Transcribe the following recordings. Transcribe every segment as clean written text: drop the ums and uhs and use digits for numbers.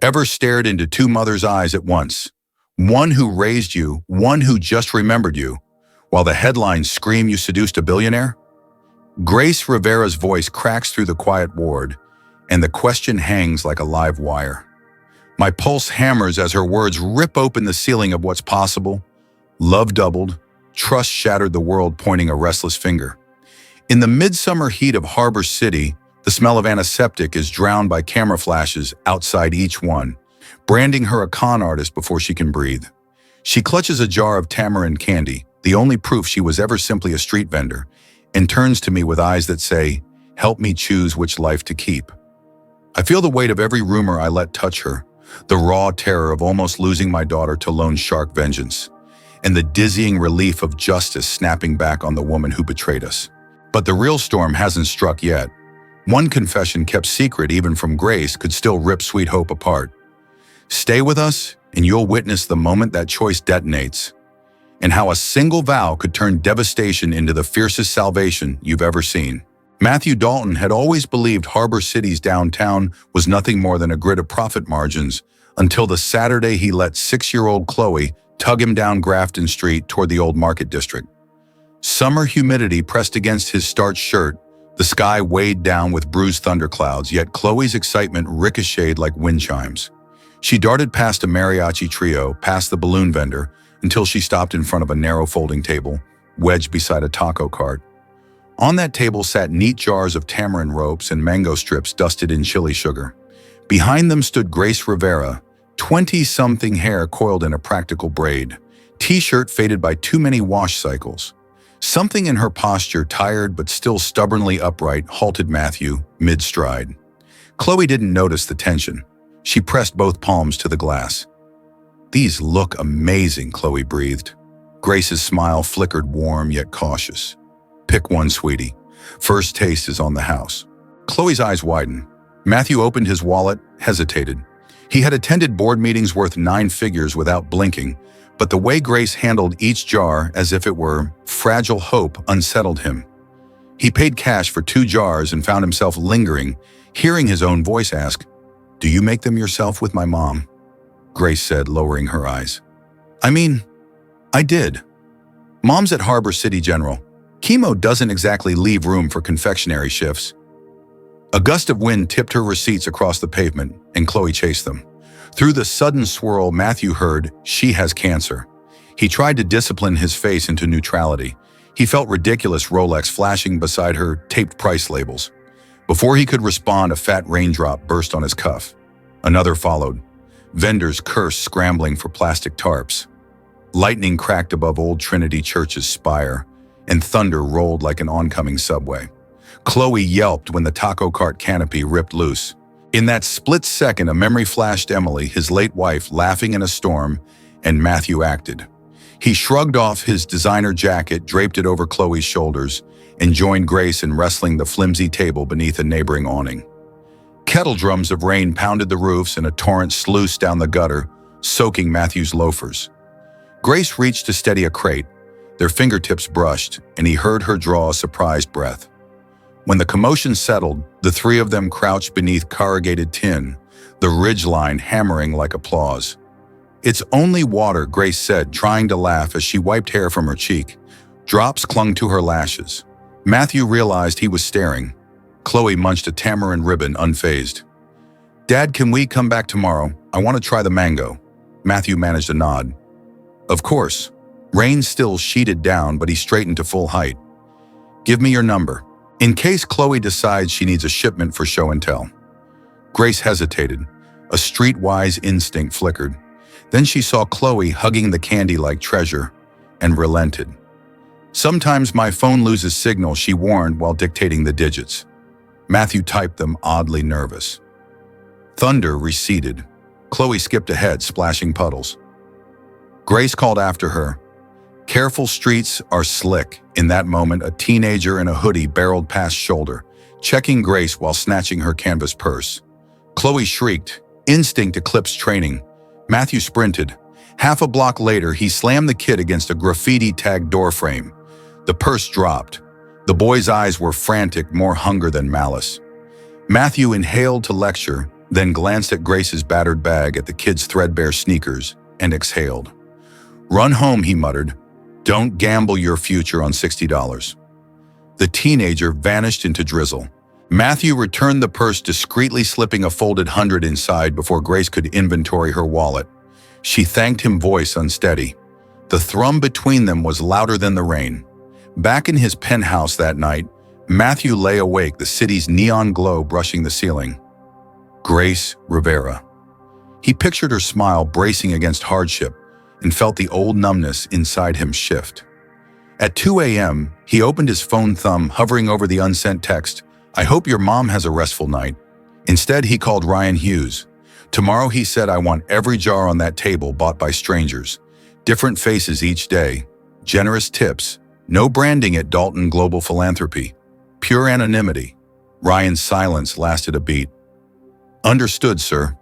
Ever stared into two mothers' eyes at once? One who raised you, one who just remembered you, while the headlines scream you seduced a billionaire? Grace Rivera's voice cracks through the quiet ward, and the question hangs like a live wire. My pulse hammers as her words rip open the ceiling of what's possible. Love doubled, trust shattered, the world pointing a restless finger. In the midsummer heat of Harbor City, the smell of antiseptic is drowned by camera flashes outside each one, branding her a con artist before she can breathe. She clutches a jar of tamarind candy, the only proof she was ever simply a street vendor, and turns to me with eyes that say, "Help me choose which life to keep." I feel the weight of every rumor I let touch her, the raw terror of almost losing my daughter to loan shark vengeance, and the dizzying relief of justice snapping back on the woman who betrayed us. But the real storm hasn't struck yet. One confession kept secret even from Grace could still rip Sweet Hope apart. Stay with us, and you'll witness the moment that choice detonates, and how a single vow could turn devastation into the fiercest salvation you've ever seen. Matthew Dalton had always believed Harbor City's downtown was nothing more than a grid of profit margins until the Saturday he let 6-year-old Chloe tug him down Grafton Street toward the old market district. Summer humidity pressed against his starched shirt, the sky weighed down with bruised thunderclouds, yet Chloe's excitement ricocheted like wind chimes. She darted past a mariachi trio, past the balloon vendor, until she stopped in front of a narrow folding table, wedged beside a taco cart. On that table sat neat jars of tamarind ropes and mango strips dusted in chili sugar. Behind them stood Grace Rivera, 20-something, hair coiled in a practical braid, t-shirt faded by too many wash cycles. Something in her posture, tired but still stubbornly upright, halted Matthew mid-stride. Chloe didn't notice the tension. She pressed both palms to the glass. "These look amazing," Chloe breathed. Grace's smile flickered, warm yet cautious. "Pick one, sweetie. First taste is on the house." Chloe's eyes widened. Matthew opened his wallet, hesitated. He had attended board meetings worth 9 figures without blinking, but the way Grace handled each jar as if it were fragile hope unsettled him. He paid cash for 2 jars and found himself lingering, hearing his own voice ask, "Do you make them yourself with my mom?" Grace said, lowering her eyes. I did. Mom's at Harbor City General. Chemo doesn't exactly leave room for confectionery shifts." A gust of wind tipped her receipts across the pavement, and Chloe chased them. Through the sudden swirl, Matthew heard, "She has cancer." He tried to discipline his face into neutrality. He felt ridiculous, Rolex flashing beside her taped price labels. Before he could respond, a fat raindrop burst on his cuff. Another followed. Vendors cursed, scrambling for plastic tarps. Lightning cracked above Old Trinity Church's spire, and thunder rolled like an oncoming subway. Chloe yelped when the taco cart canopy ripped loose. In that split second, a memory flashed Emily, his late wife, laughing in a storm, and Matthew acted. He shrugged off his designer jacket, draped it over Chloe's shoulders, and joined Grace in wrestling the flimsy table beneath a neighboring awning. Kettle drums of rain pounded the roofs, and a torrent sluiced down the gutter, soaking Matthew's loafers. Grace reached to steady a crate. Their fingertips brushed, and he heard her draw a surprised breath. When the commotion settled, the 3 of them crouched beneath corrugated tin, the ridgeline hammering like applause. "It's only water," Grace said, trying to laugh as she wiped hair from her cheek. Drops clung to her lashes. Matthew realized he was staring. Chloe munched a tamarind ribbon, unfazed. "Dad, can we come back tomorrow? I want to try the mango." Matthew managed a nod. "Of course." Rain still sheeted down, but he straightened to full height. "Give me your number, in case Chloe decides she needs a shipment for show and tell." Grace hesitated. A streetwise instinct flickered. Then she saw Chloe hugging the candy like treasure, and relented. "Sometimes my phone loses signal," she warned while dictating the digits. Matthew typed them, oddly nervous. Thunder receded. Chloe skipped ahead, splashing puddles. Grace called after her. "Careful, streets are slick." In that moment, a teenager in a hoodie barreled past shoulder, checking Grace while snatching her canvas purse. Chloe shrieked. Instinct eclipsed training. Matthew sprinted. Half a block later, he slammed the kid against a graffiti-tagged doorframe. The purse dropped. The boy's eyes were frantic, more hunger than malice. Matthew inhaled to lecture, then glanced at Grace's battered bag, at the kid's threadbare sneakers, and exhaled. "Run home," he muttered. "Don't gamble your future on $60. The teenager vanished into drizzle. Matthew returned the purse, discreetly slipping a folded 100 inside before Grace could inventory her wallet. She thanked him, voice unsteady. The thrum between them was louder than the rain. Back in his penthouse that night, Matthew lay awake, the city's neon glow brushing the ceiling. Grace Rivera. He pictured her smile bracing against hardship and felt the old numbness inside him shift. At 2 a.m., he opened his phone, thumb hovering over the unsent text. "I hope your mom has a restful night." Instead, he called Ryan Hughes. "Tomorrow," he said, "I want every jar on that table bought by strangers. Different faces each day. Generous tips. No branding at Dalton Global Philanthropy. Pure anonymity." Ryan's silence lasted a beat. "Understood, sir."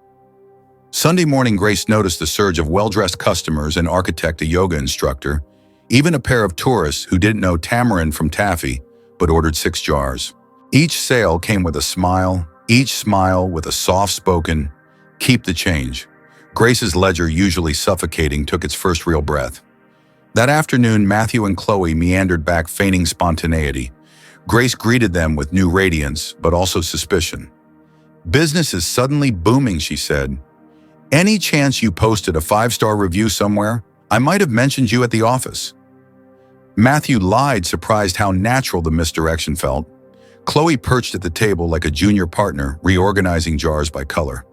Sunday morning, Grace noticed the surge of well-dressed customers, an architect, a yoga instructor, even a pair of tourists who didn't know tamarind from taffy, but ordered 6 jars. Each sale came with a smile, each smile with a soft-spoken, "Keep the change." Grace's ledger, usually suffocating, took its first real breath. That afternoon, Matthew and Chloe meandered back, feigning spontaneity. Grace greeted them with new radiance, but also suspicion. "Business is suddenly booming," she said. "Any chance you posted a 5-star review somewhere? I might have mentioned you at the office." Matthew lied, surprised how natural the misdirection felt. Chloe perched at the table like a junior partner, reorganizing jars by color.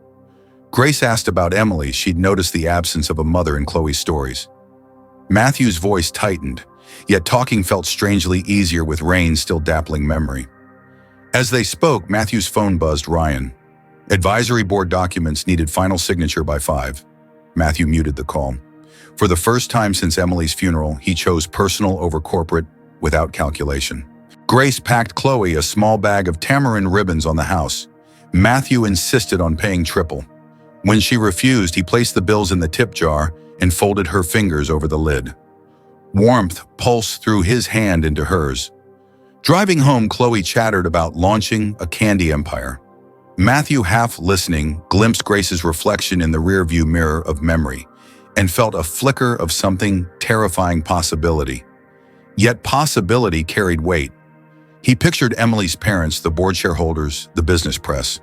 Grace asked about Emily. She'd noticed the absence of a mother in Chloe's stories. Matthew's voice tightened, yet talking felt strangely easier with rain still dappling memory. As they spoke, Matthew's phone buzzed. "Ryan. Advisory board documents needed final signature by 5. Matthew muted the call. For the first time since Emily's funeral, he chose personal over corporate without calculation. Grace packed Chloe a small bag of tamarind ribbons on the house. Matthew insisted on paying triple. When she refused, he placed the bills in the tip jar and folded her fingers over the lid. Warmth pulsed through his hand into hers. Driving home, Chloe chattered about launching a candy empire. Matthew, half listening, glimpsed Grace's reflection in the rearview mirror of memory and felt a flicker of something terrifying possibility. Yet possibility carried weight. He pictured Emily's parents, the board shareholders, the business press.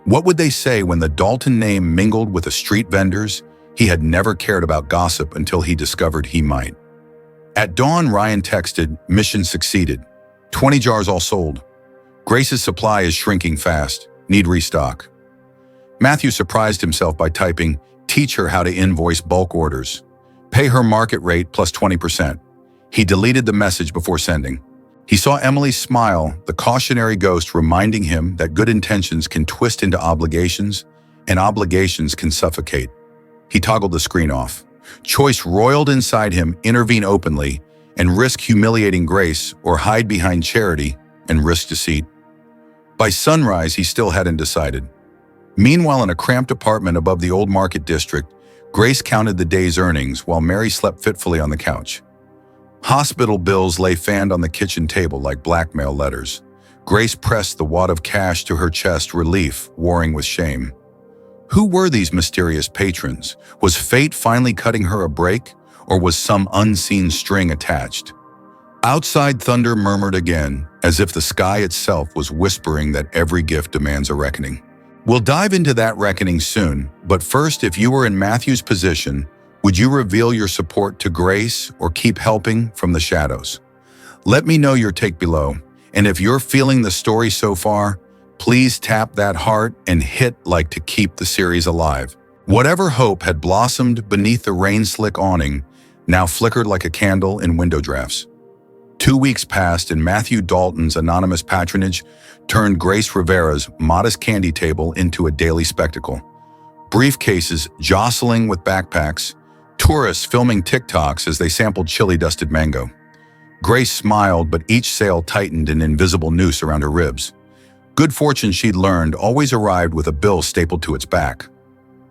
What would they say when the Dalton name mingled with the street vendors? He had never cared about gossip until he discovered he might. At dawn, Ryan texted, "Mission succeeded. 20 jars all sold. Grace's supply is shrinking fast. Need restock." Matthew surprised himself by typing, "Teach her how to invoice bulk orders. Pay her market rate plus 20%. He deleted the message before sending. He saw Emily smile, the cautionary ghost reminding him that good intentions can twist into obligations, and obligations can suffocate. He toggled the screen off. Choice roiled inside him: intervene openly and risk humiliating Grace, or hide behind charity and risk deceit. By sunrise, he still hadn't decided. Meanwhile, in a cramped apartment above the Old Market District, Grace counted the day's earnings while Mary slept fitfully on the couch. Hospital bills lay fanned on the kitchen table like blackmail letters. Grace pressed the wad of cash to her chest, relief warring with shame. Who were these mysterious patrons? Was fate finally cutting her a break, or was some unseen string attached? Outside, thunder murmured again, as if the sky itself was whispering that every gift demands a reckoning. We'll dive into that reckoning soon, but first, if you were in Matthew's position, would you reveal your support to Grace or keep helping from the shadows? Let me know your take below, and if you're feeling the story so far, please tap that heart and hit like to keep the series alive. Whatever hope had blossomed beneath the rain-slick awning now flickered like a candle in window drafts. 2 weeks passed, and Matthew Dalton's anonymous patronage turned Grace Rivera's modest candy table into a daily spectacle. Briefcases jostling with backpacks, tourists filming TikToks as they sampled chili-dusted mango. Grace smiled, but each sale tightened an invisible noose around her ribs. Good fortune, she'd learned, always arrived with a bill stapled to its back.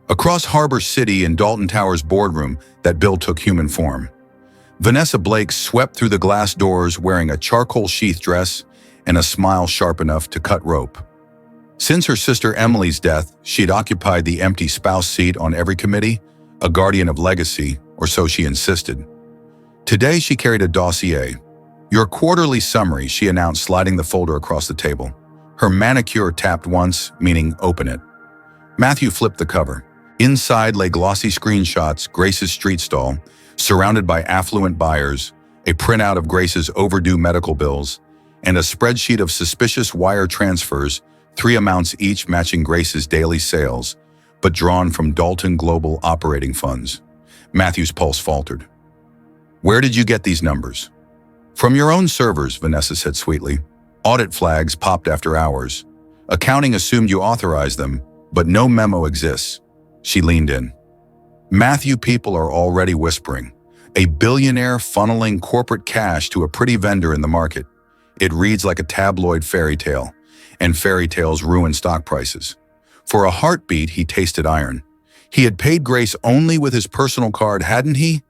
Across Harbor City in Dalton Tower's boardroom, that bill took human form. Vanessa Blake swept through the glass doors wearing a charcoal sheath dress and a smile sharp enough to cut rope. Since her sister Emily's death, she'd occupied the empty spouse seat on every committee, a guardian of legacy, or so she insisted. Today she carried a dossier. "Your quarterly summary," she announced, sliding the folder across the table. Her manicure tapped once, meaning open it. Matthew flipped the cover. Inside lay glossy screenshots, Grace's street stall, surrounded by affluent buyers, a printout of Grace's overdue medical bills, and a spreadsheet of suspicious wire transfers, 3 amounts each matching Grace's daily sales, but drawn from Dalton Global operating funds. Matthew's pulse faltered. "Where did you get these numbers?" "From your own servers," Vanessa said sweetly. "Audit flags popped after hours. Accounting assumed you authorized them, but no memo exists." She leaned in. "Matthew, people are already whispering. A billionaire funneling corporate cash to a pretty vendor in the market. It reads like a tabloid fairy tale, and fairy tales ruin stock prices. For a heartbeat, he tasted iron. He had paid Grace only with his personal card, hadn't he?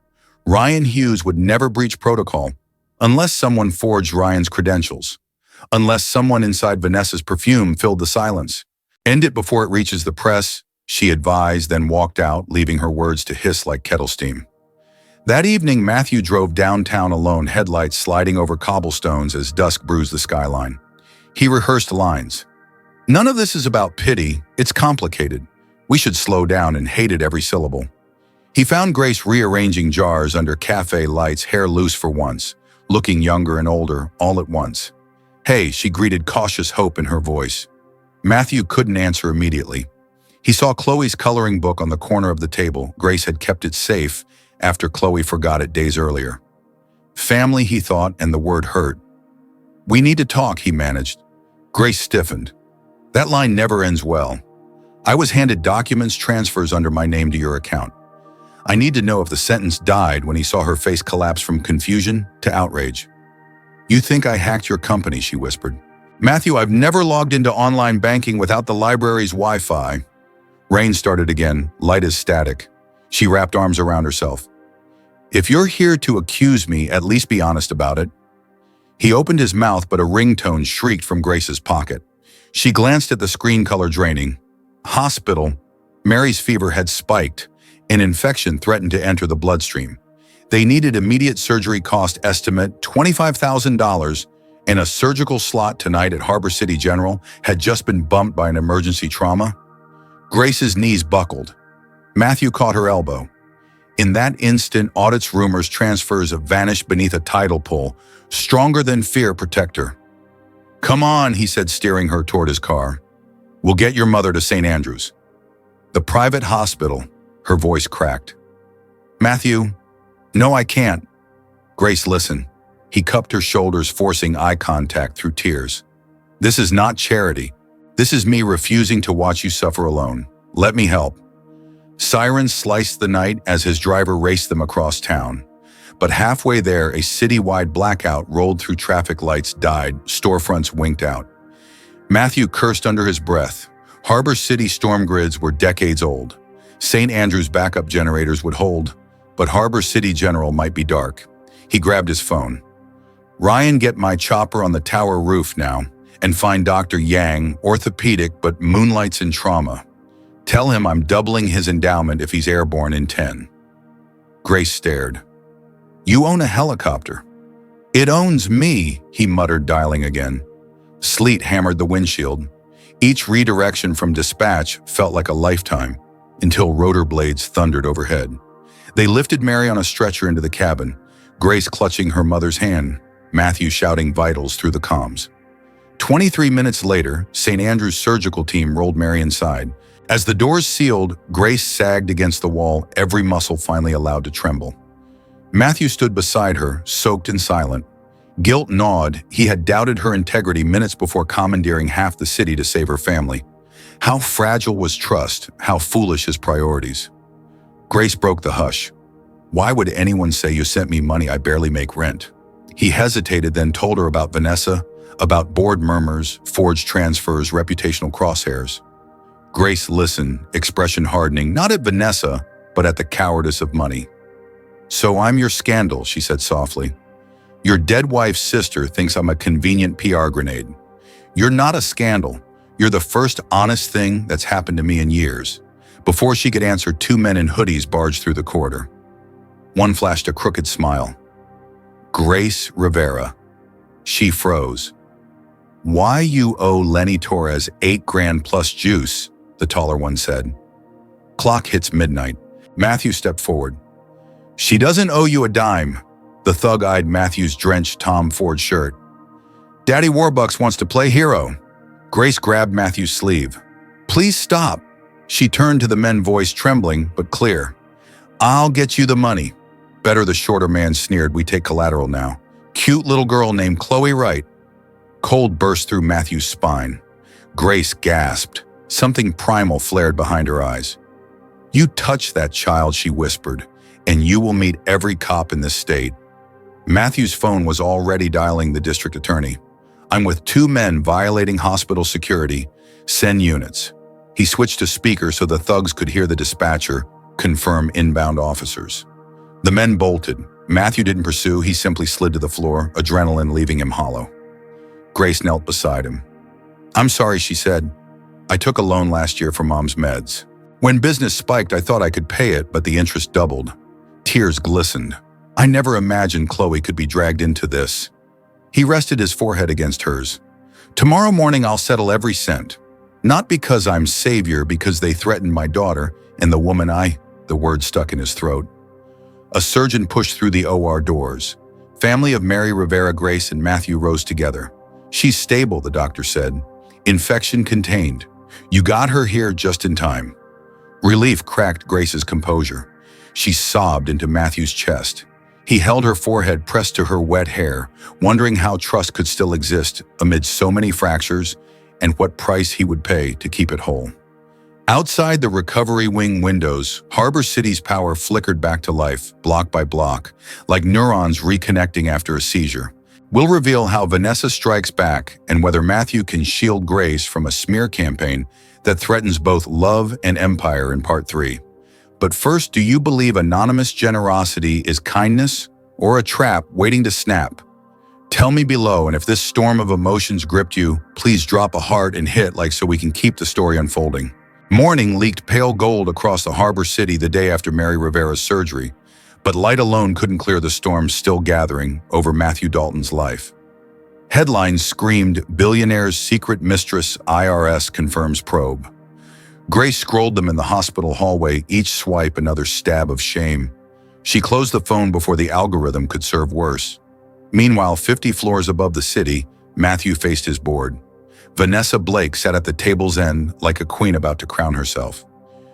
Ryan Hughes would never breach protocol, unless someone forged Ryan's credentials. Unless someone inside Vanessa's perfume filled the silence. "End it before it reaches the press," she advised, then walked out, leaving her words to hiss like kettle steam. That evening, Matthew drove downtown alone, headlights sliding over cobblestones as dusk bruised the skyline. He rehearsed lines. "None of this is about pity, it's complicated. We should slow down," and hated every syllable. He found Grace rearranging jars under cafe lights, hair loose for once, looking younger and older all at once. "Hey," she greeted, cautious hope in her voice. Matthew couldn't answer immediately. He saw Chloe's coloring book on the corner of the table. Grace had kept it safe after Chloe forgot it days earlier. Family, he thought, and the word hurt. "We need to talk," he managed. Grace stiffened. "That line never ends well. I was handed documents, transfers under my name to your account. I need to know if the sentence died." When he saw her face collapse from confusion to outrage. "You think I hacked your company," she whispered. "Matthew, I've never logged into online banking without the library's Wi-Fi." Rain started again, light as static. She wrapped arms around herself. "If you're here to accuse me, at least be honest about it." He opened his mouth, but a ringtone shrieked from Grace's pocket. She glanced at the screen, color draining. Hospital. Mary's fever had spiked. An infection threatened to enter the bloodstream. They needed immediate surgery, cost estimate $25,000, and a surgical slot tonight at Harbor City General had just been bumped by an emergency trauma. Grace's knees buckled. Matthew caught her elbow. In that instant, audits, rumors, transfers vanished beneath a tidal pull, stronger than fear protect her. "Come on," he said, steering her toward his car. "We'll get your mother to St. Andrews." "The private hospital," her voice cracked. "Matthew, no, I can't." Grace, listen. He cupped her shoulders, forcing eye contact through tears. "This is not charity. This is me refusing to watch you suffer alone. Let me help." Sirens sliced the night as his driver raced them across town. But halfway there, a citywide blackout rolled through. Traffic lights died, storefronts winked out. Matthew cursed under his breath. Harbor City storm grids were decades old. St. Andrews backup generators would hold, but Harbor City General might be dark. He grabbed his phone. "Ryan, get my chopper on the tower roof now, and find Dr. Yang, orthopedic but moonlights in trauma. Tell him I'm doubling his endowment if he's airborne in 10. Grace stared. "You own a helicopter." "It owns me," he muttered, dialing again. Sleet hammered the windshield. Each redirection from dispatch felt like a lifetime, until rotor blades thundered overhead. They lifted Mary on a stretcher into the cabin, Grace clutching her mother's hand, Matthew shouting vitals through the comms. 23 minutes later, St. Andrew's surgical team rolled Mary inside. As the doors sealed, Grace sagged against the wall, every muscle finally allowed to tremble. Matthew stood beside her, soaked and silent. Guilt gnawed. He had doubted her integrity minutes before commandeering half the city to save her family. How fragile was trust, how foolish his priorities. Grace broke the hush. "Why would anyone say you sent me money? I barely make rent." He hesitated, then told her about Vanessa, about board murmurs, forged transfers, reputational crosshairs. Grace listened, expression hardening, not at Vanessa, but at the cowardice of money. "So I'm your scandal," she said softly. "Your dead wife's sister thinks I'm a convenient PR grenade. You're not a scandal. You're the first honest thing that's happened to me in years. Before she could answer, two men in hoodies barged through the corridor. One flashed a crooked smile. Grace Rivera. She froze. Why you owe Lenny Torres $8,000 plus juice, the taller one said. Clock hits midnight. Matthew stepped forward. She doesn't owe you a dime, the thug eyed Matthew's drenched Tom Ford shirt. Daddy Warbucks wants to play hero. Grace grabbed Matthew's sleeve. Please stop. She turned to the men, voice trembling but clear. I'll get you the money. Better, the shorter man sneered. We take collateral now. Cute little girl named Chloe Wright. Cold burst through Matthew's spine. Grace gasped. Something primal flared behind her eyes. You touch that child, she whispered, and you will meet every cop in this state. Matthew's phone was already dialing the district attorney. I'm with two men violating hospital security. Send units. He switched to speaker so the thugs could hear the dispatcher confirm inbound officers. The men bolted. Matthew didn't pursue, he simply slid to the floor, adrenaline leaving him hollow. Grace knelt beside him. I'm sorry, she said. I took a loan last year for Mom's meds. When business spiked, I thought I could pay it, but the interest doubled. Tears glistened. I never imagined Chloe could be dragged into this. He rested his forehead against hers. Tomorrow morning I'll settle every cent. Not because I'm savior, because they threatened my daughter and the woman the word stuck in his throat. A surgeon pushed through the OR doors. Family of Mary Rivera, Grace and Matthew rose together. She's stable, the doctor said. Infection contained. You got her here just in time. Relief cracked Grace's composure. She sobbed into Matthew's chest. He held her forehead pressed to her wet hair, wondering how trust could still exist amid so many fractures and what price he would pay to keep it whole. Outside the recovery wing windows, Harbor City's power flickered back to life, block by block, like neurons reconnecting after a seizure. We'll reveal how Vanessa strikes back and whether Matthew can shield Grace from a smear campaign that threatens both love and empire in Part 3. But first, do you believe anonymous generosity is kindness or a trap waiting to snap? Tell me below, and if this storm of emotions gripped you, please drop a heart and hit like so we can keep the story unfolding. Morning leaked pale gold across the Harbor City the day after Mary Rivera's surgery, but light alone couldn't clear the storm still gathering over Matthew Dalton's life. Headlines screamed, "Billionaire's secret mistress, IRS confirms probe." Grace scrolled them in the hospital hallway, each swipe another stab of shame. She closed the phone before the algorithm could serve worse. Meanwhile, 50 floors above the city, Matthew faced his board. Vanessa Blake sat at the table's end like a queen about to crown herself.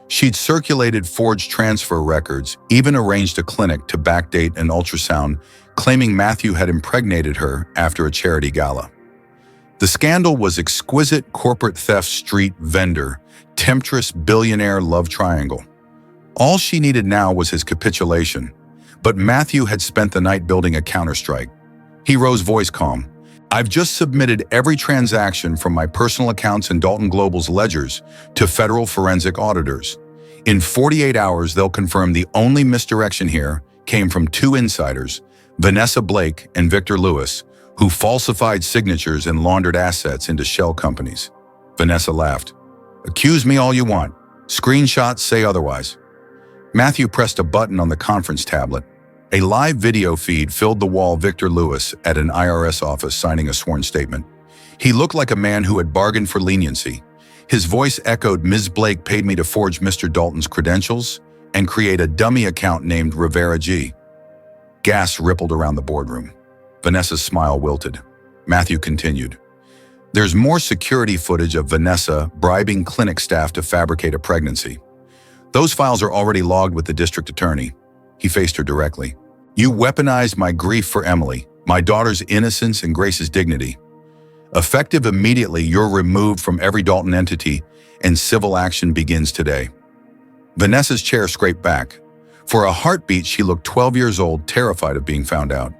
She'd circulated forged transfer records, even arranged a clinic to backdate an ultrasound, claiming Matthew had impregnated her after a charity gala. The scandal was exquisite corporate theft street vendor, temptress billionaire love triangle. All she needed now was his capitulation, but Matthew had spent the night building a counterstrike. He rose, voice calm. I've just submitted every transaction from my personal accounts and Dalton Global's ledgers to federal forensic auditors. In 48 hours, they'll confirm the only misdirection here came from two insiders, Vanessa Blake and Victor Lewis, who falsified signatures and laundered assets into shell companies. Vanessa laughed. Accuse me all you want. Screenshots say otherwise. Matthew pressed a button on the conference tablet. A live video feed filled the wall. Victor Lewis at an IRS office signing a sworn statement. He looked like a man who had bargained for leniency. His voice echoed, Ms. Blake paid me to forge Mr. Dalton's credentials and create a dummy account named Rivera G. Gas rippled around the boardroom. Vanessa's smile wilted. Matthew continued. There's more security footage of Vanessa bribing clinic staff to fabricate a pregnancy. Those files are already logged with the district attorney. He faced her directly. You weaponized my grief for Emily, my daughter's innocence and Grace's dignity. Effective immediately, you're removed from every Dalton entity and civil action begins today. Vanessa's chair scraped back. For a heartbeat, she looked 12 years old, terrified of being found out.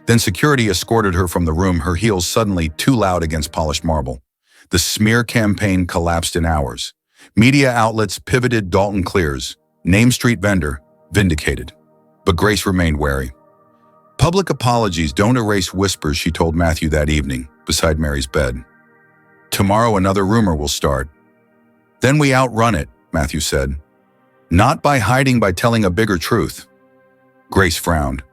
Then security escorted her from the room, her heels suddenly too loud against polished marble. The smear campaign collapsed in hours. Media outlets pivoted. Dalton clears. Name street vendor, vindicated. But Grace remained wary. Public apologies don't erase whispers, she told Matthew that evening, beside Mary's bed. Tomorrow another rumor will start. Then we outrun it, Matthew said. Not by hiding, by telling a bigger truth. Grace frowned.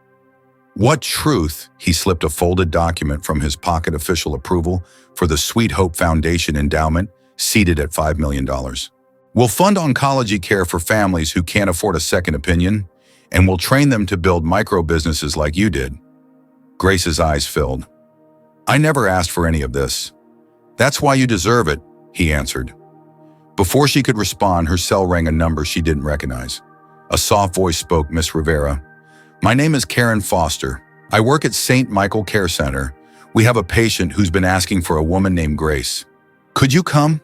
What truth? He slipped a folded document from his pocket. Official approval for the Sweet Hope Foundation endowment, seated at $5 million. We'll fund oncology care for families who can't afford a second opinion, and we'll train them to build micro-businesses like you did. Grace's eyes filled. I never asked for any of this. That's why you deserve it, he answered. Before she could respond, her cell rang a number she didn't recognize. A soft voice spoke. Miss Rivera. My name is Karen Foster. I work at St. Michael Care Center. We have a patient who's been asking for a woman named Grace. Could you come?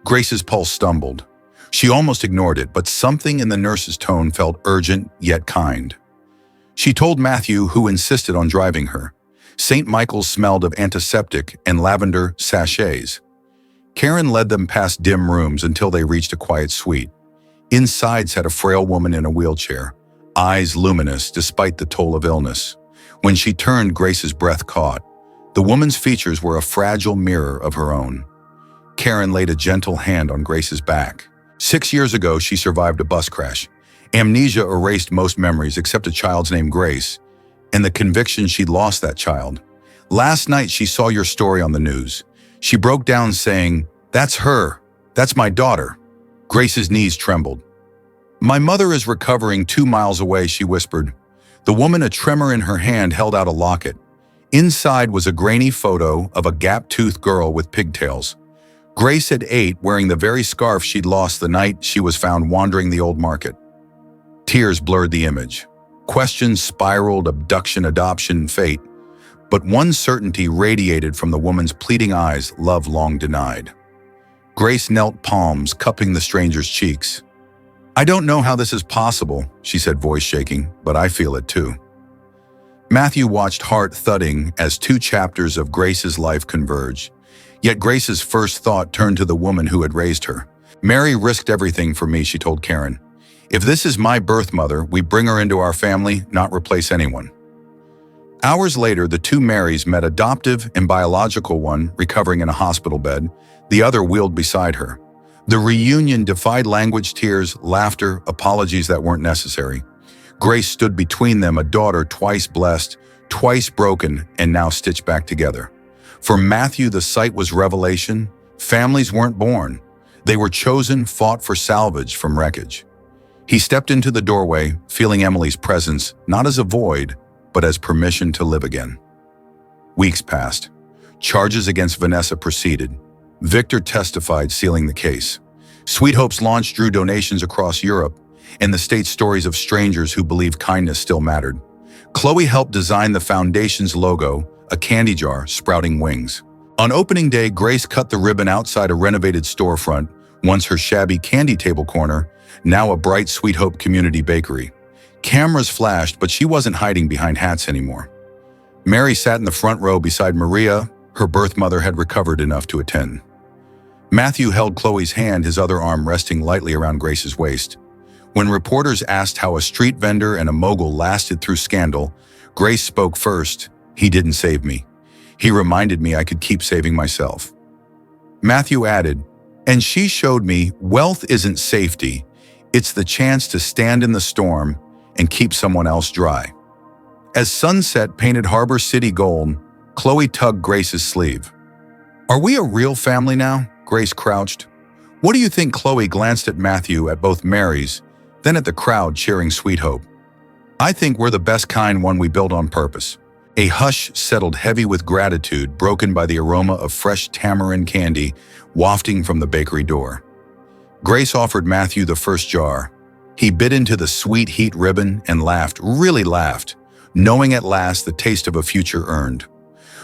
Grace's pulse stumbled. She almost ignored it, but something in the nurse's tone felt urgent yet kind. She told Matthew, who insisted on driving her. St. Michael's smelled of antiseptic and lavender sachets. Karen led them past dim rooms until they reached a quiet suite. Inside sat a frail woman in a wheelchair, eyes luminous despite the toll of illness. When she turned, Grace's breath caught. The woman's features were a fragile mirror of her own. Karen laid a gentle hand on Grace's back. 6 years ago, she survived a bus crash. Amnesia erased most memories except a child's name, Grace, and the conviction she'd lost that child. Last night, she saw your story on the news. She broke down saying, "That's her. That's my daughter." Grace's knees trembled. My mother is recovering 2 miles away, she whispered. The woman, a tremor in her hand, held out a locket. Inside was a grainy photo of a gap-toothed girl with pigtails. Grace at 8, wearing the very scarf she'd lost the night she was found wandering the old market. Tears blurred the image. Questions spiraled: abduction, adoption, fate. But one certainty radiated from the woman's pleading eyes: love long denied. Grace knelt, palms cupping the stranger's cheeks. I don't know how this is possible, she said, voice shaking, but I feel it too. Matthew watched, heart thudding, as 2 chapters of Grace's life converged. Yet Grace's first thought turned to the woman who had raised her. Mary risked everything for me, she told Karen. If this is my birth mother, we bring her into our family, not replace anyone. Hours later, the 2 Marys met, adoptive and biological, one recovering in a hospital bed, the other wheeled beside her. The reunion defied language, tears, laughter, apologies that weren't necessary. Grace stood between them, a daughter twice blessed, twice broken, and now stitched back together. For Matthew, the sight was revelation. Families weren't born. They were chosen, fought for salvage from wreckage. He stepped into the doorway, feeling Emily's presence, not as a void, but as permission to live again. Weeks passed. Charges against Vanessa proceeded. Victor testified, sealing the case. Sweet Hope's launch drew donations across Europe, and the state's stories of strangers who believed kindness still mattered. Chloe helped design the foundation's logo, a candy jar sprouting wings. On opening day, Grace cut the ribbon outside a renovated storefront, once her shabby candy table corner, now a bright Sweet Hope community bakery. Cameras flashed, but she wasn't hiding behind hats anymore. Mary sat in the front row beside Maria. Her birth mother had recovered enough to attend. Matthew held Chloe's hand, his other arm resting lightly around Grace's waist. When reporters asked how a street vendor and a mogul lasted through scandal, Grace spoke first. He didn't save me. He reminded me I could keep saving myself. Matthew added, and she showed me wealth isn't safety. It's the chance to stand in the storm and keep someone else dry. As sunset painted Harbor City gold, Chloe tugged Grace's sleeve. Are we a real family now? Grace crouched. What do you think? Chloe glanced at Matthew, at both Marys, then at the crowd cheering Sweet Hope. I think we're the best kind, one we built on purpose. A hush settled, heavy with gratitude, broken by the aroma of fresh tamarind candy wafting from the bakery door. Grace offered Matthew the first jar. He bit into the sweet heat ribbon and laughed, really laughed, knowing at last the taste of a future earned.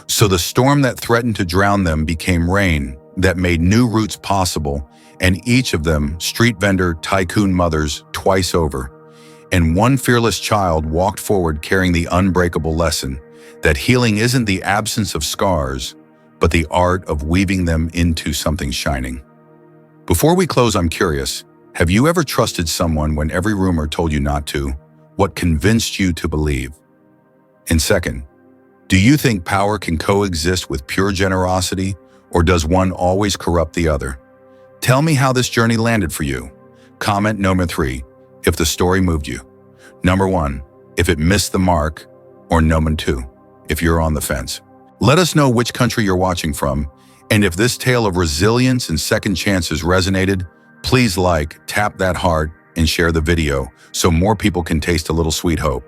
So the storm that threatened to drown them became rain that made new routes possible, and each of them street vendor tycoon mothers twice over. And one fearless child walked forward carrying the unbreakable lesson that healing isn't the absence of scars, but the art of weaving them into something shining. Before we close, I'm curious, have you ever trusted someone when every rumor told you not to? What convinced you to believe? And second, do you think power can coexist with pure generosity, Or does one always corrupt the other? Tell me how this journey landed for you. Comment number 3, if the story moved you. Number 1, if it missed the mark, or number 2, if you're on the fence. Let us know which country you're watching from, and if this tale of resilience and second chances resonated, please like, tap that heart, and share the video so more people can taste a little sweet hope.